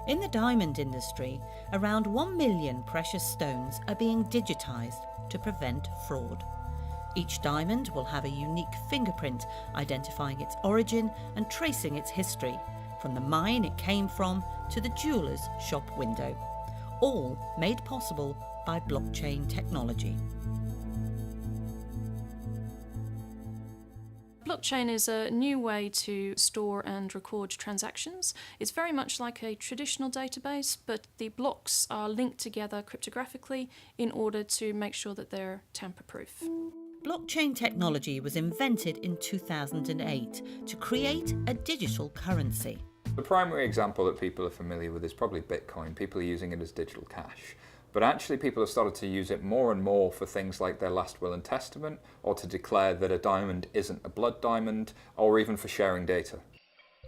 In the diamond industry, around 1 million precious stones are being digitised to prevent fraud. Each diamond will have a unique fingerprint identifying its origin and tracing its history, from the mine it came from to the jeweller's shop window, all made possible by blockchain technology. Blockchain is a new way to store and record transactions. It's very much like a traditional database, but the blocks are linked together cryptographically in order to make sure that they're tamper-proof. Blockchain technology was invented in 2008 to create a digital currency. The primary example that people are familiar with is probably Bitcoin. People are using it as digital cash. But actually people have started to use it more and more for things like their last will and testament, or to declare that a diamond isn't a blood diamond, or even for sharing data.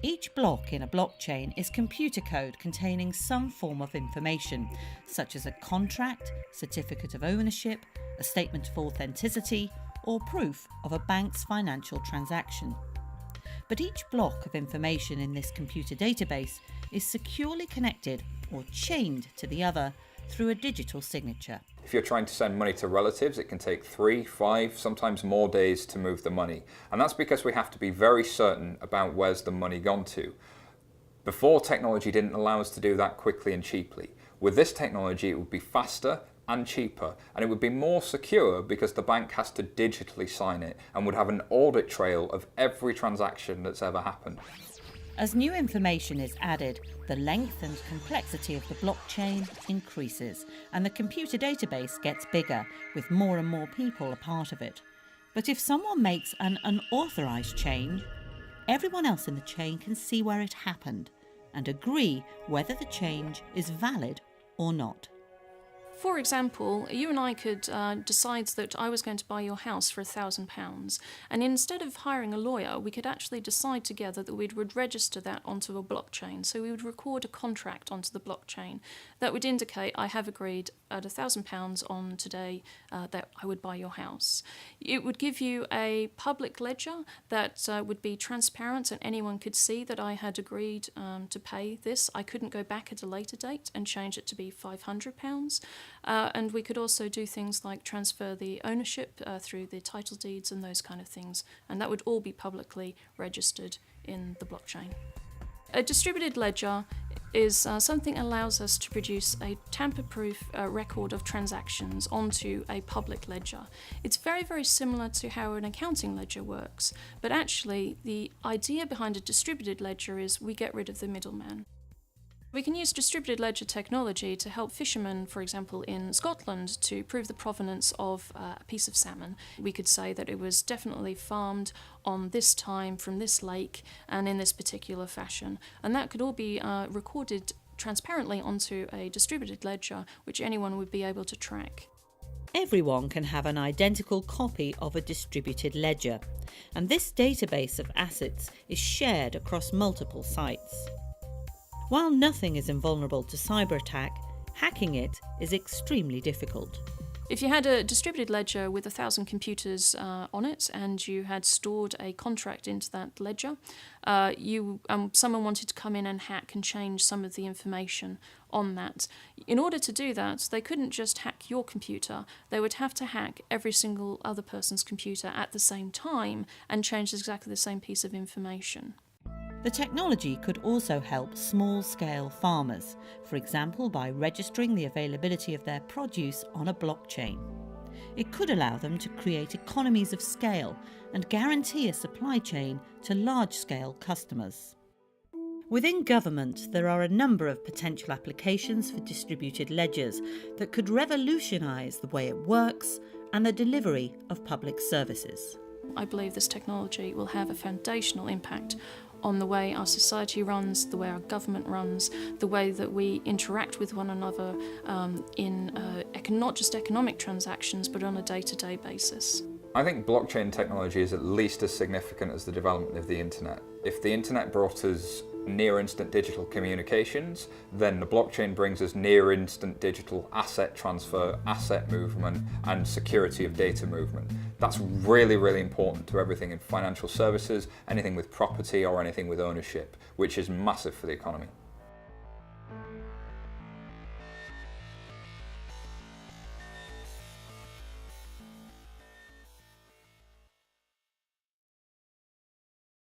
Each block in a blockchain is computer code containing some form of information, such as a contract, certificate of ownership, a statement of authenticity, or proof of a bank's financial transaction. But each block of information in this computer database is securely connected or chained to the other through a digital signature. If you're trying to send money to relatives, it can take 3, 5, sometimes more days to move the money. And that's because we have to be very certain about where's the money gone to. Before, technology didn't allow us to do that quickly and cheaply. With this technology, it would be faster and cheaper, and it would be more secure because the bank has to digitally sign it and would have an audit trail of every transaction that's ever happened. As new information is added, the length and complexity of the blockchain increases, and the computer database gets bigger, with more and more people a part of it. But if someone makes an unauthorised change, everyone else in the chain can see where it happened and agree whether the change is valid or not. For example, you and I could decide that I was going to buy your house for £1,000, and instead of hiring a lawyer, we could actually decide together that we would register that onto a blockchain. So we would record a contract onto the blockchain that would indicate I have agreed at £1,000 on today that I would buy your house. It would give you a public ledger that would be transparent, and anyone could see that I had agreed to pay this. I couldn't go back at a later date and change it to be £500. And we could also do things like transfer the ownership through the title deeds and those kind of things, and that would all be publicly registered in the blockchain. A distributed ledger is something that allows us to produce a tamper-proof record of transactions onto a public ledger. It's very, very similar to how an accounting ledger works, but actually the idea behind a distributed ledger is we get rid of the middleman. We can use distributed ledger technology to help fishermen, for example, in Scotland, to prove the provenance of a piece of salmon. We could say that it was definitely farmed on this time from this lake and in this particular fashion. And that could all be recorded transparently onto a distributed ledger, which anyone would be able to track. Everyone can have an identical copy of a distributed ledger, and this database of assets is shared across multiple sites. While nothing is invulnerable to cyber attack, hacking it is extremely difficult. If you had a distributed ledger with 1,000 computers on it, and you had stored a contract into that ledger, someone wanted to come in and hack and change some of the information on that. In order to do that, they couldn't just hack your computer. They would have to hack every single other person's computer at the same time and change exactly the same piece of information. The technology could also help small-scale farmers, for example by registering the availability of their produce on a blockchain. It could allow them to create economies of scale and guarantee a supply chain to large-scale customers. Within government, there are a number of potential applications for distributed ledgers that could revolutionise the way it works and the delivery of public services. I believe this technology will have a foundational impact on the way our society runs, the way our government runs, the way that we interact with one another in not just economic transactions, but on a day-to-day basis. I think blockchain technology is at least as significant as the development of the internet. If the internet brought us near-instant digital communications, then the blockchain brings us near-instant digital asset transfer, asset movement, and security of data movement. That's really, really important to everything in financial services, anything with property or anything with ownership, which is massive for the economy.